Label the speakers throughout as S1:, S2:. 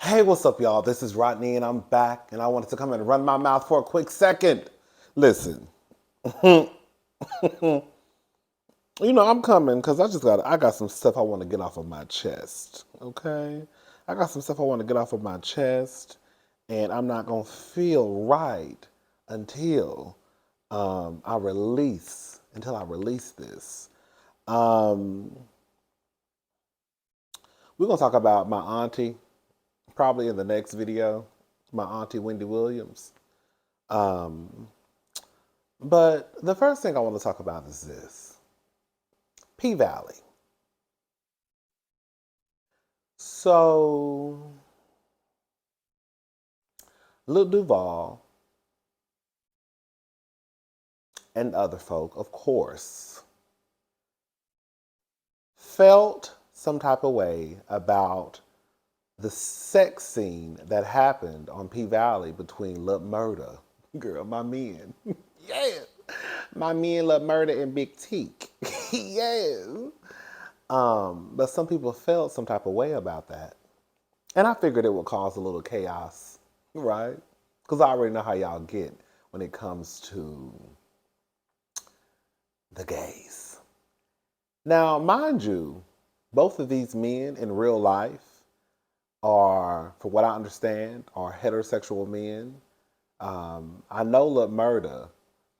S1: Hey, what's up, y'all? This is Rodney, and I'm back, and I wanted to come and run my mouth for a quick second. Listen, I'm coming because I got some stuff I want to get off of my chest. Okay, I got some stuff I want to get off of my chest, and I'm not gonna feel right until I release this. Um, we're gonna talk about my auntie probably in the next video, my auntie Wendy Williams. Um, but the first thing I want to talk about is this P Valley. So, Lil Duval and other folk, of course, felt some type of way about the sex scene that happened on P Valley between Lil Murda, girl, my men, yeah, my men Lil Murda and Big Teak, yes. But some people felt some type of way about that, and I figured it would cause a little chaos, right? Because I already know how y'all get when it comes to the gays. Now, mind you, both of these men in real life are, for what I understand, are heterosexual men. I know Lil Murda.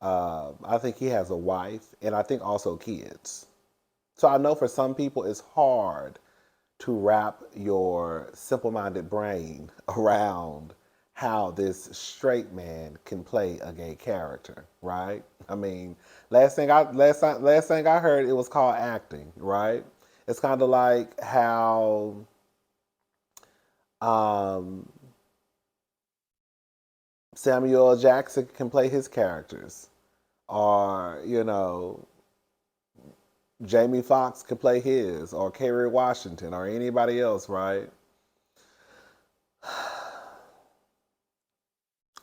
S1: I think he has a wife, and I think also kids. So I know for some people it's hard to wrap your simple-minded brain around how this straight man can play a gay character, right? I mean, last thing I heard, it was called acting, right? It's kind of like how um, Samuel L. Jackson can play his characters, or Jamie Foxx can play his, or Kerry Washington, or anybody else, right?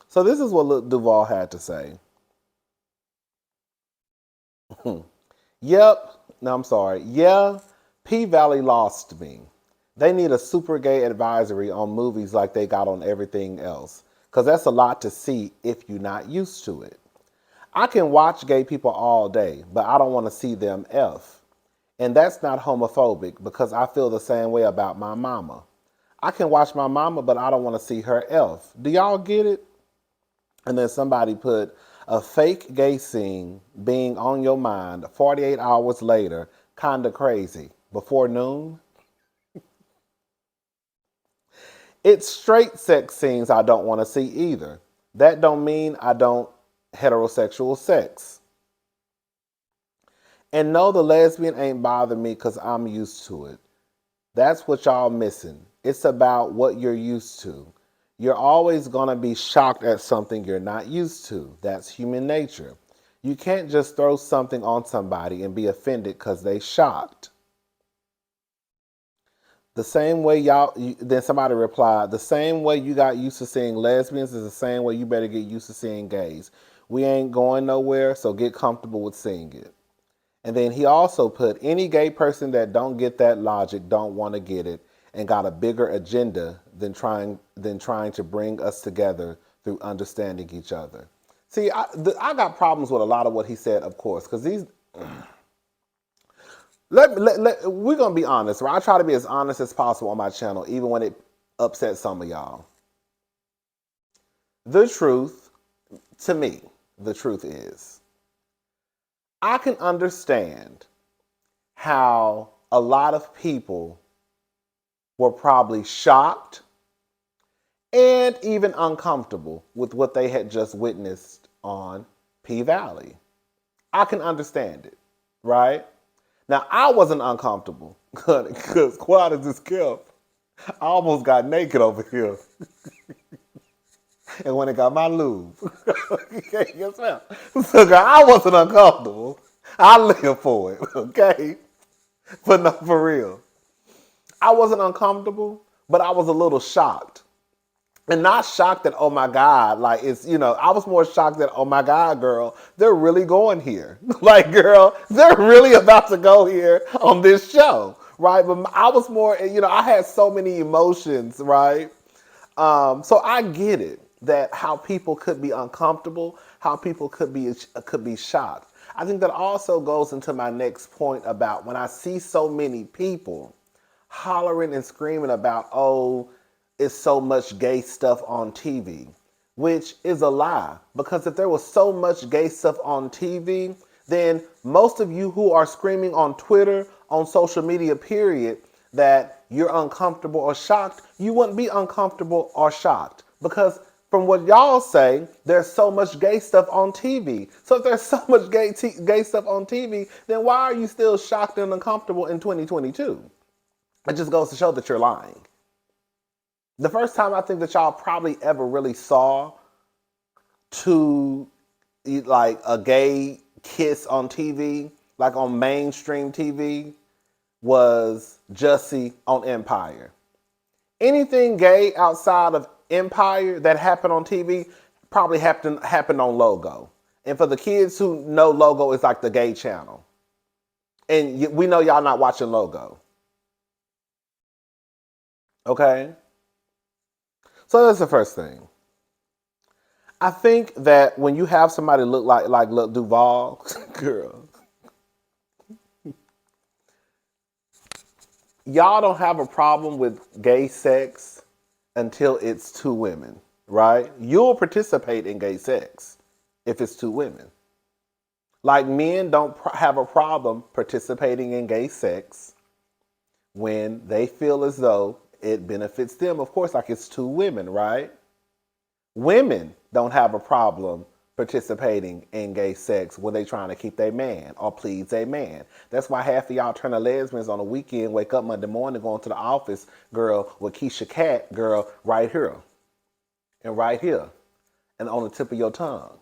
S1: So this is what Lil Duval had to say. Yep. No, I'm sorry. Yeah, P Valley lost me. They need a super gay advisory on movies like they got on everything else. Because that's a lot to see if you're not used to it. I can watch gay people all day, but I don't want to see them F. And that's not homophobic because I feel the same way about my mama. I can watch my mama, but I don't want to see her F. Do y'all get it? And then somebody put a fake gay scene being on your mind 48 hours later, kinda crazy. Before noon? It's straight sex scenes I don't want to see either. That don't mean I don't heterosexual sex. And no, the lesbian ain't bothering me because I'm used to it. That's what y'all missing. It's about what you're used to. You're always going to be shocked at something you're not used to. That's human nature. You can't just throw something on somebody and be offended because they shocked. The same way then somebody replied, the same way you got used to seeing lesbians is the same way you better get used to seeing gays. We ain't going nowhere, so get comfortable with seeing it. And then he also put, any gay person that don't get that logic don't want to get it and got a bigger agenda than trying to bring us together through understanding each other. See, I got problems with a lot of what he said, of course, because these. We're gonna be honest, right? I try to be as honest as possible on my channel, even when it upsets some of y'all. The truth, to me, the truth is, I can understand how a lot of people were probably shocked and even uncomfortable with what they had just witnessed on P Valley. I can understand it, right? Now, I wasn't uncomfortable because quiet as this kept, I almost got naked over here. And when it got my lube. Okay, yes, ma'am. So, girl, I wasn't uncomfortable. I live for it, okay? But no, for real. I wasn't uncomfortable, but I was a little shocked. And not shocked that, oh my God, like I was more shocked that, oh my God, girl, they're really going here. Like, girl, they're really about to go here on this show, right? But I was more, I had so many emotions, right? So I get it that how people could be uncomfortable, how people could be shocked. I think that also goes into my next point about when I see so many people hollering and screaming about, oh, it's so much gay stuff on TV, which is a lie. Because if there was so much gay stuff on TV, then most of you who are screaming on Twitter, on social media, period, that you're uncomfortable or shocked, you wouldn't be uncomfortable or shocked. Because from what y'all say, there's so much gay stuff on TV. So if there's so much gay stuff on TV, then why are you still shocked and uncomfortable in 2022? It just goes to show that you're lying. The first time I think that y'all probably ever really saw two, like a gay kiss on TV, like on mainstream TV, was Jussie on Empire. Anything gay outside of Empire that happened on TV probably happened on Logo. And for the kids who know, Logo is like the gay channel. And we know y'all not watching Logo. Okay? So that's the first thing. I think that when you have somebody look like Lil Duval, girl, y'all don't have a problem with gay sex until it's two women, right? You'll participate in gay sex if it's two women. Like men don't have a problem participating in gay sex when they feel as though it benefits them. Of course, like it's two women, right? Women don't have a problem participating in gay sex when they trying to keep their man or please their man. That's why half of y'all turn to lesbians on the weekend, wake up Monday morning, going to the office, girl, with Keisha Cat, girl, right here. And right here. And on the tip of your tongue.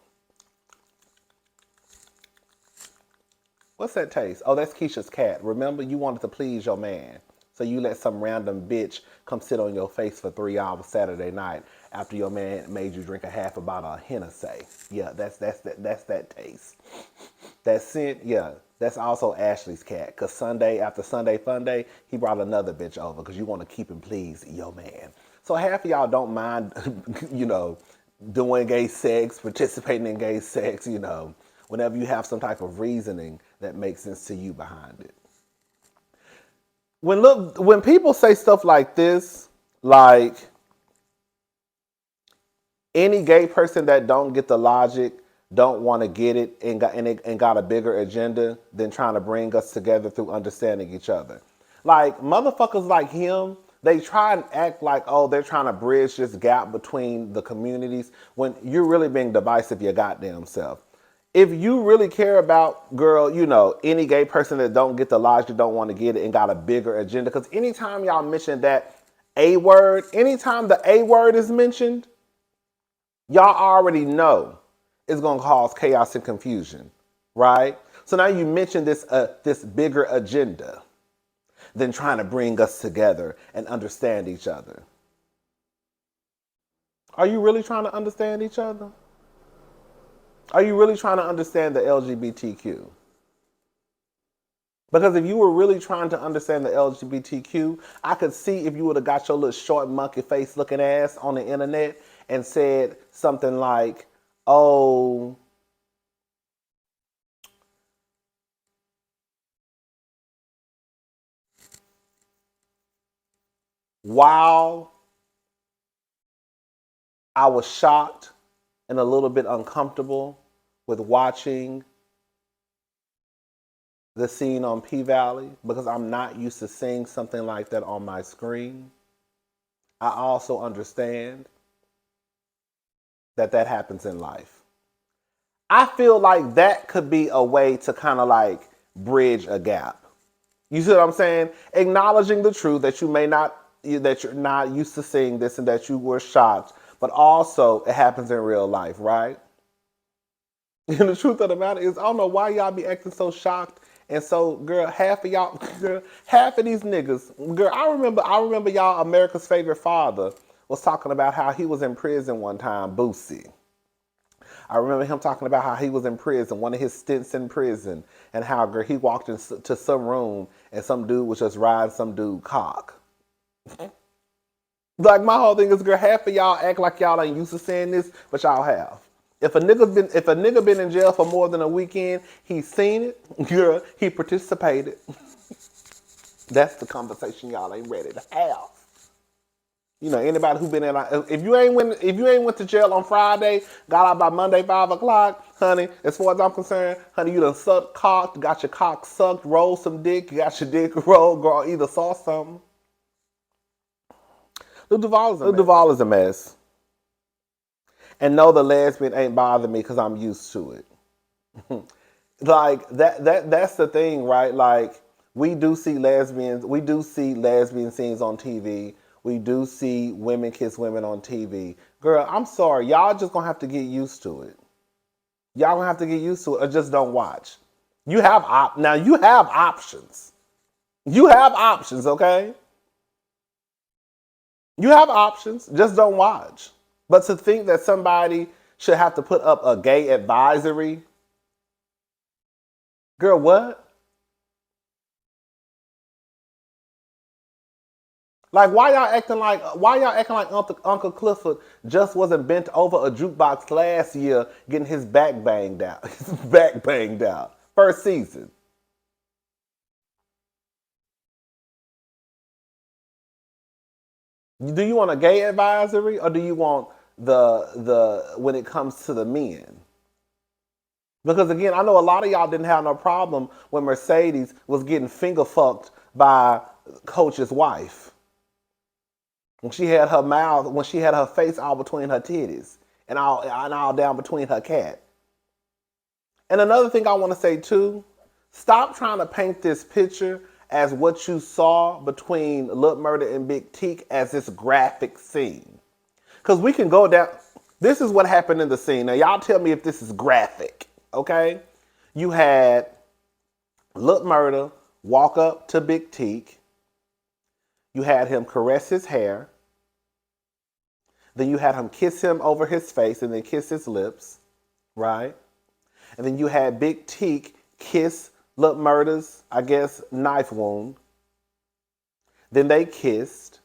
S1: What's that taste? Oh, that's Keisha's cat. Remember, you wanted to please your man. So you let some random bitch come sit on your face for 3 hours Saturday night after your man made you drink a half a bottle of Henson. Yeah, that's that taste. That scent, yeah, that's also Ashley's cat. Cause Sunday after Sunday Fun Day, he brought another bitch over because you want to keep and please your man. So half of y'all don't mind, doing gay sex, participating in gay sex, whenever you have some type of reasoning that makes sense to you behind it. When people say stuff like this, like any gay person that don't get the logic, don't want to get it, and got a bigger agenda than trying to bring us together through understanding each other. Like motherfuckers like him, they try and act like, oh, they're trying to bridge this gap between the communities when you're really being divisive your goddamn self. If you really care about, girl, any gay person that don't get the logic, don't want to get it, and got a bigger agenda, because anytime y'all mention that A word, anytime the A word is mentioned, y'all already know it's going to cause chaos and confusion, right? So now you mention this bigger agenda than trying to bring us together and understand each other. Are you really trying to understand each other? Are you really trying to understand the LGBTQ? Because if you were really trying to understand the LGBTQ, I could see if you would have got your little short monkey face looking ass on the internet and said something like, oh, while I was shocked and a little bit uncomfortable with watching the scene on P-Valley because I'm not used to seeing something like that on my screen, I also understand that happens in life. I feel like that could be a way to kind of like bridge a gap. You see what I'm saying? Acknowledging the truth that that you're not used to seeing this and that you were shocked, but also it happens in real life, right? And the truth of the matter is, I don't know why y'all be acting so shocked. And so, girl, half of y'all, girl, half of these niggas, girl, I remember y'all America's Favorite Father was talking about how he was in prison one time, Boosie. I remember him talking about how he was in prison, one of his stints in prison, and how, girl, he walked into some room and some dude was just riding some dude cock. Like my whole thing is, girl, half of y'all act like y'all ain't used to saying this, but y'all have. If a nigga been in jail for more than a weekend, he's seen it, girl, he participated. That's the conversation y'all ain't ready to have. You know, anybody who been in, if you ain't went to jail on Friday, got out by Monday 5 o'clock, honey. As far as I'm concerned, honey, you done sucked cock, got your cock sucked, rolled some dick, you got your dick rolled, girl, either saw something. Lil Duval is a mess, and no, the lesbian ain't bothering me because I'm used to it. Like that's the thing, right? Like we do see lesbian scenes on TV. We do see women kiss women on TV. Girl, I'm sorry, y'all just gonna have to get used to it. Y'all gonna have to get used to it, or just don't watch. Now you have options. You have options, okay? You have options. Just don't watch. But to think that somebody should have to put up a gay advisory, girl, what? Like why y'all acting like Uncle Clifford just wasn't bent over a jukebox last year getting his back banged out. His back banged out. First season. Do you want a gay advisory or do you want the when it comes to the men? Because again, I know a lot of y'all didn't have no problem when Mercedes was getting finger fucked by Coach's wife. When she had her face all between her titties and all down between her cat. And another thing I want to say too, stop trying to paint this picture as what you saw between Lil Murda and Big Teak as this graphic scene. Because we can go down. This is what happened in the scene. Now y'all tell me if this is graphic, okay? You had Lil Murda walk up to Big Teak. You had him caress his hair. Then you had him kiss him over his face and then kiss his lips, right? And then you had Big Teak kiss Lil Murda's, I guess, knife wound. Then they kissed.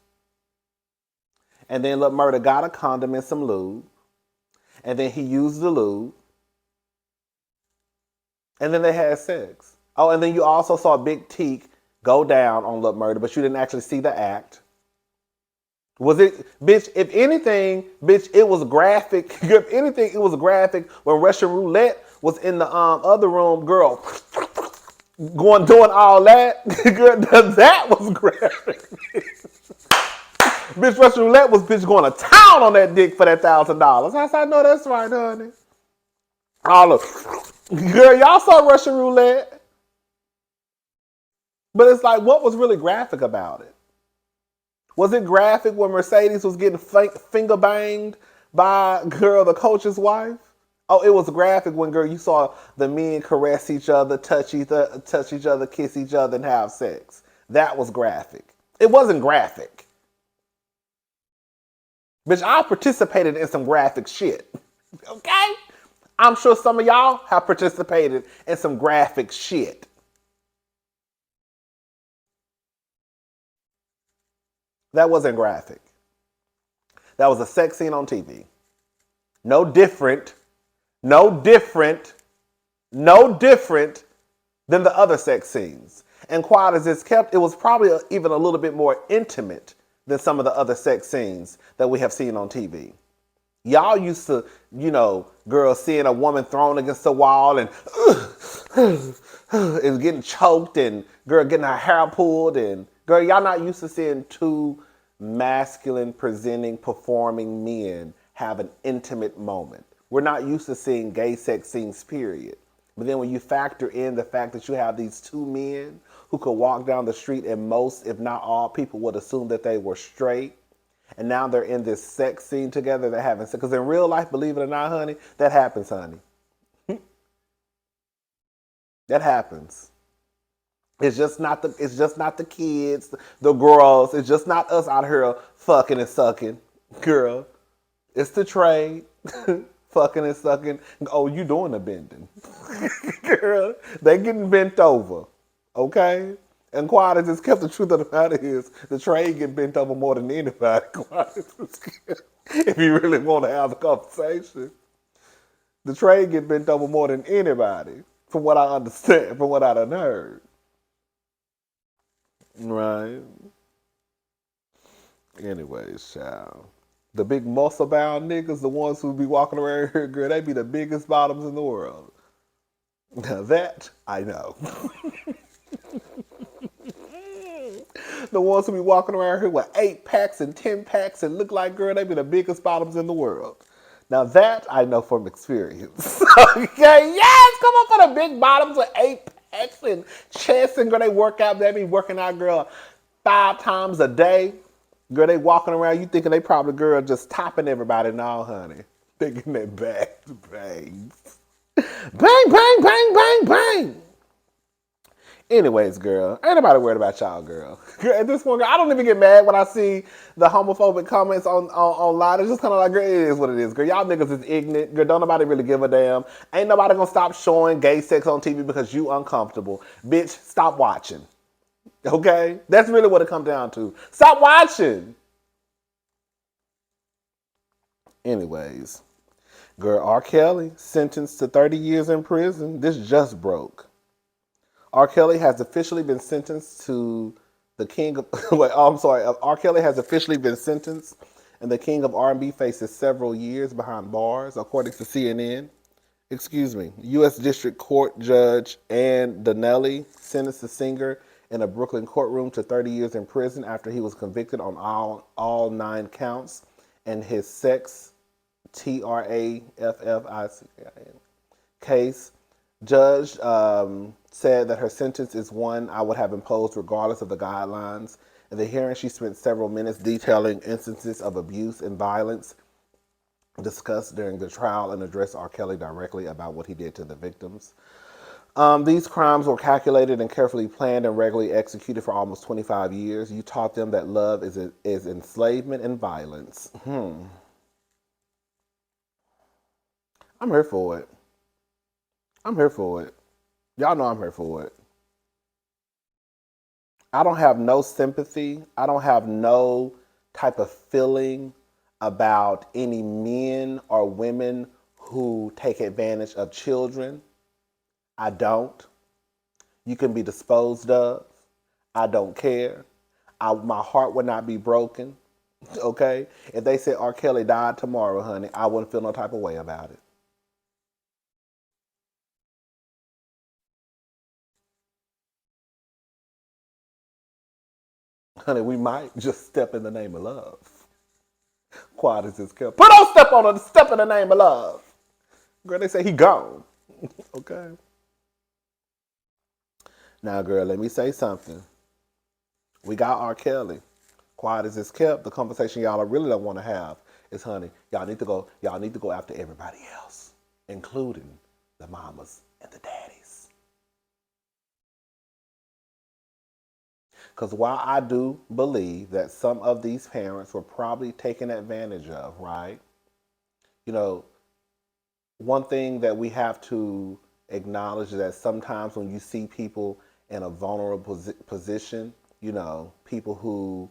S1: And then Lil Murda got a condom and some lube. And then he used the lube. And then they had sex. Oh, and then you also saw Big Teak go down on Lil Murda, but you didn't actually see the act. Was it, bitch, if anything, bitch, it was graphic. If anything, it was graphic when Russian Roulette was in the other room, girl, doing all that. Girl, that was graphic. Bitch, Russian Roulette was bitch going to town on that dick for that $1,000. I said, I know that's right, honey. All of, girl, y'all saw Russian Roulette. But it's like, what was really graphic about it? Was it graphic when Mercedes was getting finger banged by, girl, the Coach's wife? Oh, it was graphic when, girl, you saw the men caress each other, touch each other, kiss each other, and have sex. That was graphic. It wasn't graphic. Bitch, I participated in some graphic shit. Okay? I'm sure some of y'all have participated in some graphic shit. That wasn't graphic. That was a sex scene on TV. No different than the other sex scenes. And quiet as it's kept, it was probably even a little bit more intimate than some of the other sex scenes that we have seen on TV. Y'all used to, girls seeing a woman thrown against the wall and is getting choked and girl getting her hair pulled and girl, y'all not used to seeing two masculine presenting performing men have an intimate moment. We're not used to seeing gay sex scenes, period. But then when you factor in the fact that you have these two men who could walk down the street and most, if not all, people would assume that they were straight. And now they're in this sex scene together. They're having sex. Because in real life, believe it or not, honey, that happens, honey. That happens. It's just not the kids, the girls. It's just not us out here fucking and sucking, girl. It's the trade. Fucking and sucking. Oh, you doing the bending. Girl, they getting bent over. Okay? And quiet as it's kept, the truth of the matter is the trade get bent over more than anybody. Quiet as it's kept. If you really want to have a conversation, the trade get bent over more than anybody, from what I understand, from what I done heard. Right. Anyways, child. The big muscle bound niggas, the ones who be walking around here, girl, they be the biggest bottoms in the world. Now that I know. The ones who be walking around here with 8 packs and 10 packs and look like, girl, they be the biggest bottoms in the world. Now that I know from experience. Okay, yes, come on for the big bottoms with 8 packs and chest, and girl, they work out. They be working out, girl, 5 times a day. Girl, they walking around, you thinking they probably, girl, just topping everybody. No, honey. Thinking that back to bangs. Bang, bang, bang, bang, bang. Anyways, girl, ain't nobody worried about y'all, girl. At this point, girl, I don't even get mad when I see the homophobic comments on online. It's just kind of like, girl, it is what it is, girl. Y'all niggas is ignorant. Girl, don't nobody really give a damn. Ain't nobody gonna stop showing gay sex on TV because you uncomfortable. Bitch, stop watching. Okay? That's really what it comes down to. Stop watching. Anyways, girl, R. Kelly sentenced to 30 years in prison. This just broke. R. Kelly has officially been sentenced to the king of. Wait, oh, I'm sorry. R. Kelly has officially been sentenced, and the king of R&B faces several years behind bars, according to CNN. Excuse me. U.S. District Court Judge Ann Donnelly sentenced the singer in a Brooklyn courtroom to 30 years in prison after he was convicted on all 9 counts, and his sex TRAFFIC case. Judge said that her sentence is one I would have imposed regardless of the guidelines. In the hearing, she spent several minutes detailing instances of abuse and violence discussed during the trial and addressed R. Kelly directly about what he did to the victims. These crimes were calculated and carefully planned and regularly executed for almost 25 years. You taught them that love is enslavement and violence. I'm here for it. I'm here for it. Y'all know I'm here for it. I don't have no sympathy. I don't have no type of feeling about any men or women who take advantage of children. I don't. You can be disposed of. I don't care. My heart would not be broken. Okay? If they said R. Kelly died tomorrow, honey, I wouldn't feel no type of way about it. Honey, we might just step in the name of love. Quiet as this kept. Put on step in the name of love. Girl, they say he gone. Okay. Now, girl, let me say something. We got R. Kelly. Quiet as it's kept. The conversation y'all really don't want to have is, honey, y'all need to go after everybody else, including the mamas and the daddies. Because while I do believe that some of these parents were probably taken advantage of, right? You know, one thing that we have to acknowledge is that sometimes when you see people in a vulnerable position, people who,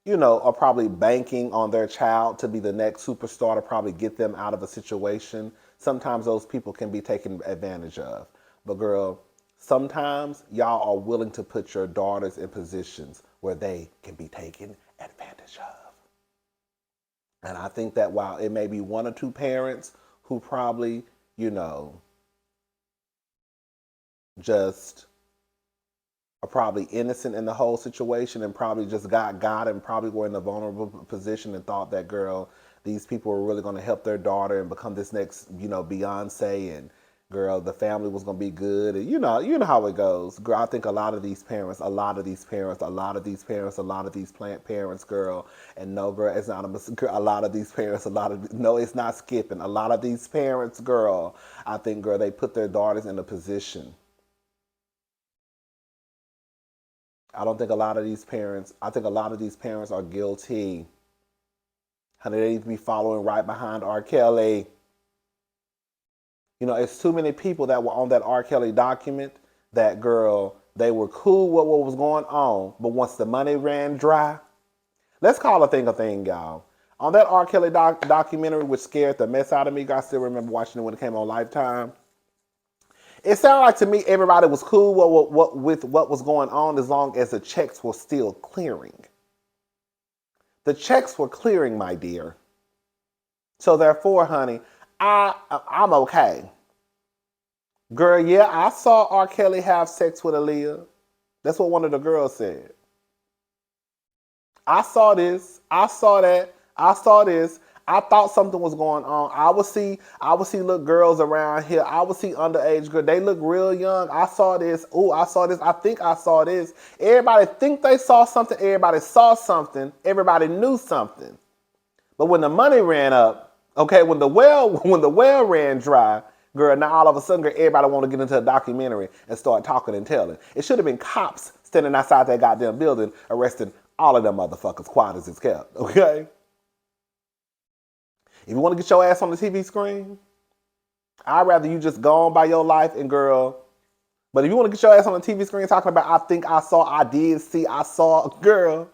S1: are probably banking on their child to be the next superstar to probably get them out of a situation. Sometimes those people can be taken advantage of. But girl, sometimes y'all are willing to put your daughters in positions where they can be taken advantage of. And I think that while it may be one or two parents who probably, just are probably innocent in the whole situation and probably just got and probably were in a vulnerable position and thought that, girl, these people were really going to help their daughter and become this next, Beyonce, and girl, the family was going to be good. And you know how it goes. Girl, I think a lot of these parents, girl, and no, girl, it's not a lot of these parents, no, it's not skipping. A lot of these parents, girl, I think, girl, they put their daughters in a position. I think a lot of these parents are guilty. Honey, they need to be following right behind R. Kelly. It's too many people that were on that R. Kelly document that, girl, They were cool with what was going on, but once the money ran dry, let's call a thing, y'all. On that R. Kelly documentary, which scared the mess out of me, I still remember watching it when it came on Lifetime. It sounded like to me everybody was cool with what was going on as long as the checks were still clearing. The checks were clearing, my dear. So therefore, honey, I'm okay. Girl, yeah, I saw R. Kelly have sex with Aaliyah. That's what one of the girls said. I saw this. I saw that. I saw this. I thought something was going on. I would see little girls around here. I would see underage girls. They look real young. I saw this. Ooh, I saw this. I think I saw this. Everybody think they saw something. Everybody saw something. Everybody knew something. But when the money ran up, okay, when the well ran dry, girl, now all of a sudden, girl, everybody want to get into a documentary and start talking and telling. It should have been cops standing outside that goddamn building arresting all of them motherfuckers, quiet as it's kept, okay? If you want to get your ass on the TV screen, I'd rather you just go on by your life and girl. But if you want to get your ass on the TV screen talking about I think I saw, I did see, I saw, girl,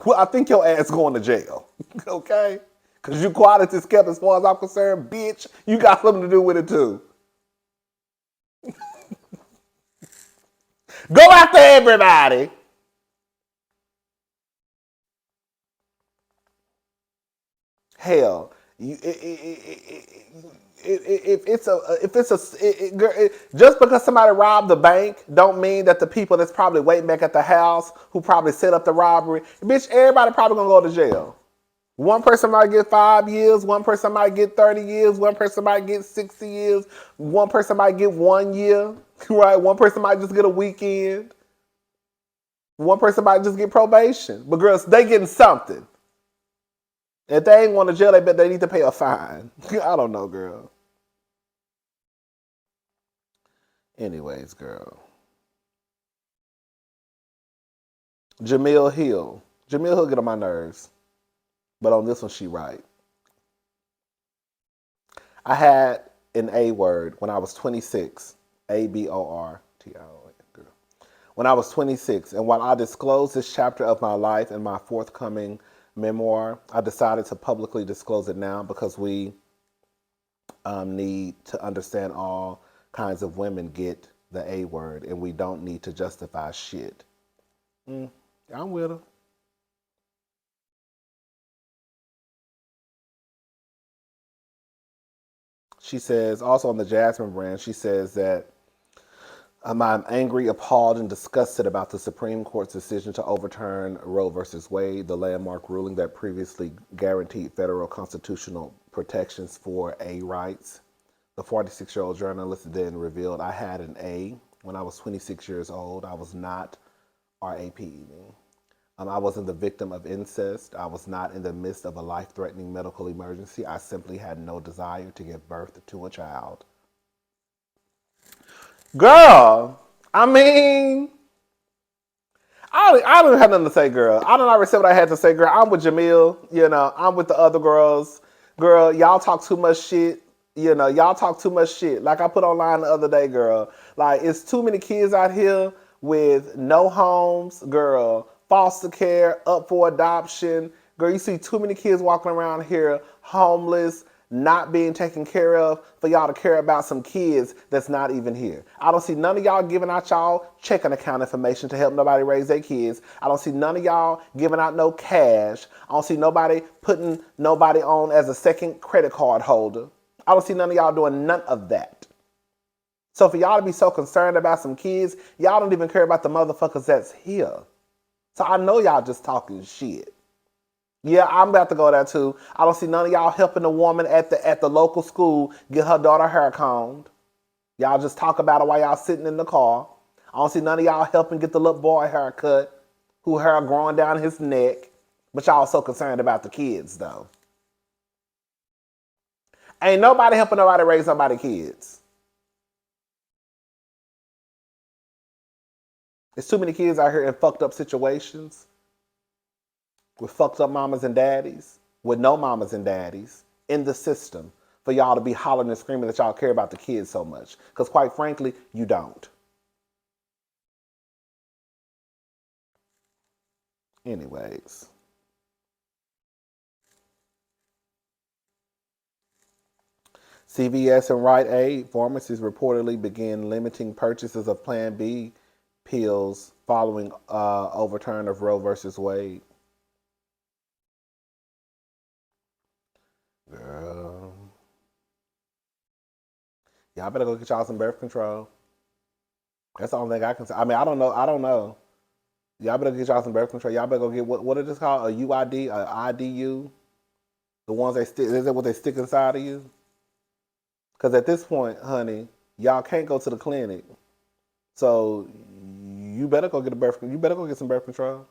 S1: well, I think your ass going to jail, okay? Because you quiet as it's kept as far as I'm concerned, bitch, you got something to do with it too. Go after everybody. Hell, just because somebody robbed the bank, don't mean that the people that's probably waiting back at the house who probably set up the robbery, bitch, everybody probably gonna go to jail. One person might get 5 years, one person might get 30 years, one person might get 60 years, one person might get 1 year, right? One person might just get a weekend. One person might just get probation. But girls, they getting something. If they ain't going to jail, they bet they need to pay a fine. I don't know, girl. Anyways, girl. Jemele Hill. Jemele Hill get on my nerves. But on this one, she right. I had an A word when I was 26. ABORTO. Girl. When I was 26. And while I disclosed this chapter of my life in my forthcoming memoir, I decided to publicly disclose it now because we need to understand all kinds of women get the A word and we don't need to justify shit. I'm with her. She says, also on the Jasmine brand, she says that I'm angry, appalled, and disgusted about the Supreme Court's decision to overturn Roe versus Wade, the landmark ruling that previously guaranteed federal constitutional protections for A rights. The 46-year-old journalist then revealed, I had an A when I was 26 years old. I was not RAPing. I wasn't the victim of incest. I was not in the midst of a life-threatening medical emergency. I simply had no desire to give birth to a child. Girl, I mean, I don't have nothing to say, girl. I don't already say what I had to say, girl. I'm with Jemele, I'm with the other girls. Girl, y'all talk too much shit. Y'all talk too much shit. Like I put online the other day, girl. Like, it's too many kids out here with no homes, girl. Foster care, up for adoption. Girl, you see too many kids walking around here homeless, not being taken care of for y'all to care about some kids that's not even here. I don't see none of y'all giving out y'all checking account information to help nobody raise their kids. I don't see none of y'all giving out no cash. I don't see nobody putting nobody on as a second credit card holder. I don't see none of y'all doing none of that. So for y'all to be so concerned about some kids, y'all don't even care about the motherfuckers that's here. So I know y'all just talking shit. Yeah, I'm about to go there too. I don't see none of y'all helping the woman at the local school get her daughter hair combed. Y'all just talk about it while y'all sitting in the car. I don't see none of y'all helping get the little boy haircut, who hair growing down his neck. But y'all so concerned about the kids though. Ain't nobody helping nobody raise nobody's kids. There's too many kids out here in fucked up situations with fucked up mamas and daddies, with no mamas and daddies in the system for y'all to be hollering and screaming that y'all care about the kids so much. Because quite frankly, you don't. Anyways. CVS and Rite Aid pharmacies reportedly began limiting purchases of Plan B pills following overturn of Roe versus Wade. Girl, y'all better go get y'all some birth control. That's the only thing I can say. I mean, I don't know. I don't know. Y'all better get y'all some birth control. Y'all better go get what is this called? A UID, a IDU? The ones they stick. Is that what they stick inside of you? Because at this point, honey, y'all can't go to the clinic. So you better go get a birth. You better go get some birth control.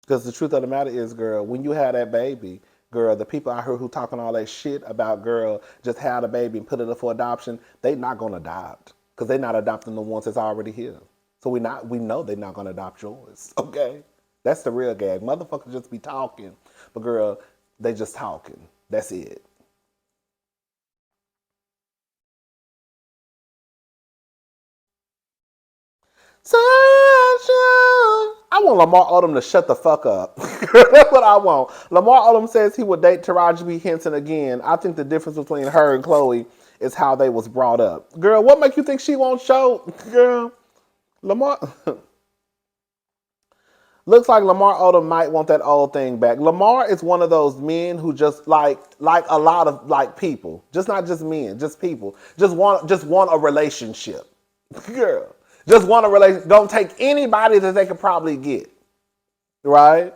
S1: Because the truth of the matter is, girl, when you have that baby, girl, the people out here who talking all that shit about, girl, just had a baby and put it up for adoption, they not gonna adopt because they not adopting the ones that's already here. So we know they're not gonna adopt yours. Okay, that's the real gag. Motherfuckers just be talking, but girl, they just talking. That's it. Sunshine. I want Lamar Odom to shut the fuck up. That's what I want. Lamar Odom says he would date Taraji B. Henson again. I think the difference between her and Khloe is how they was brought up. Girl, what make you think she won't show? Girl, Lamar... Looks like Lamar Odom might want that old thing back. Lamar is one of those men who just like a lot of like people, just not just men, just people, just want a relationship. Girl, just want a relationship. Don't take anybody that they could probably get, right?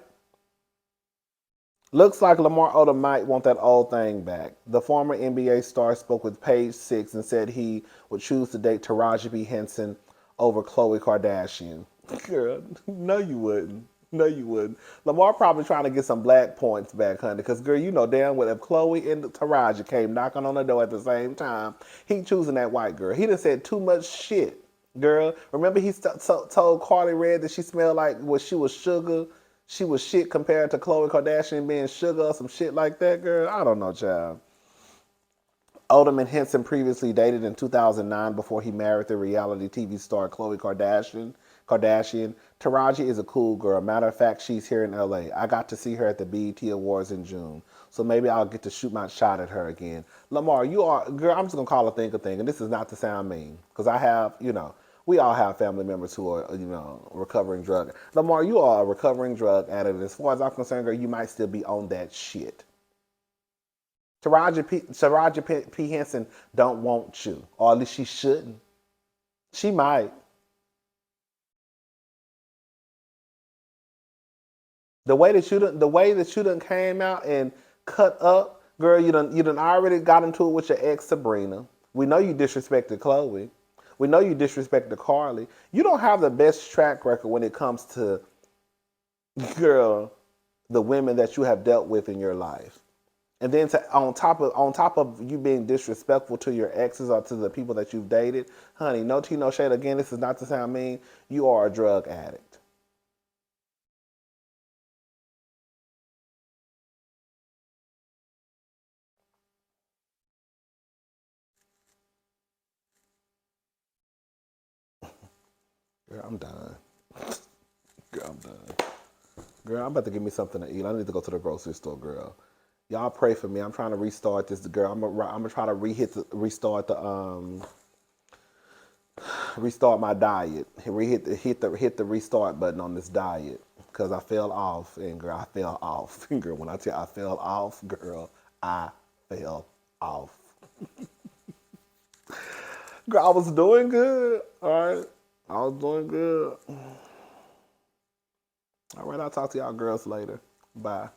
S1: Looks like Lamar Odom might want that old thing back. The former NBA star spoke with Page Six and said he would choose to date Taraji B. Henson over Khloe Kardashian. Girl, no, you wouldn't. No, you wouldn't. Lamar probably trying to get some black points back, honey. Because, girl, you know damn well if Khloe and Taraji came knocking on the door at the same time, he choosing that white girl. He done said too much shit, girl. Remember he told Carly Red that she smelled like she was sugar. She was shit compared to Khloe Kardashian being sugar or some shit like that, girl. I don't know, child. Odom and Henson previously dated in 2009 before he married the reality TV star Khloe Kardashian. Taraji is a cool girl. Matter of fact, she's here in LA. I got to see her at the BET Awards in June. So maybe I'll get to shoot my shot at her again. Lamar, you are, girl, I'm just going to call a thing. And this is not to sound mean. Because I have, we all have family members who are, recovering drug. Lamar, you are a recovering drug addict. As far as I'm concerned, girl, you might still be on that shit. Taraji P. Henson don't want you, or at least she shouldn't. She might. The way that you done came out and cut up, girl, you done already got into it with your ex Sabrina. We know you disrespected Khloe. We know you disrespected Carly. You don't have the best track record when it comes to, girl, the women that you have dealt with in your life. And then on top of you being disrespectful to your exes or to the people that you've dated, honey, no tea, no shade. Again, this is not to sound mean. You are a drug addict. Girl, I'm done. Girl, I'm done. Girl, I'm about to give me something to eat. I need to go to the grocery store, girl. Y'all pray for me. I'm trying to restart this, girl. I'm gonna try to restart my diet. Hit the restart button on this diet because I fell off, and girl, I fell off. Girl, when I tell you I fell off, girl, I fell off. Girl, I was doing good. All right, I was doing good. All right, I'll talk to y'all girls later. Bye.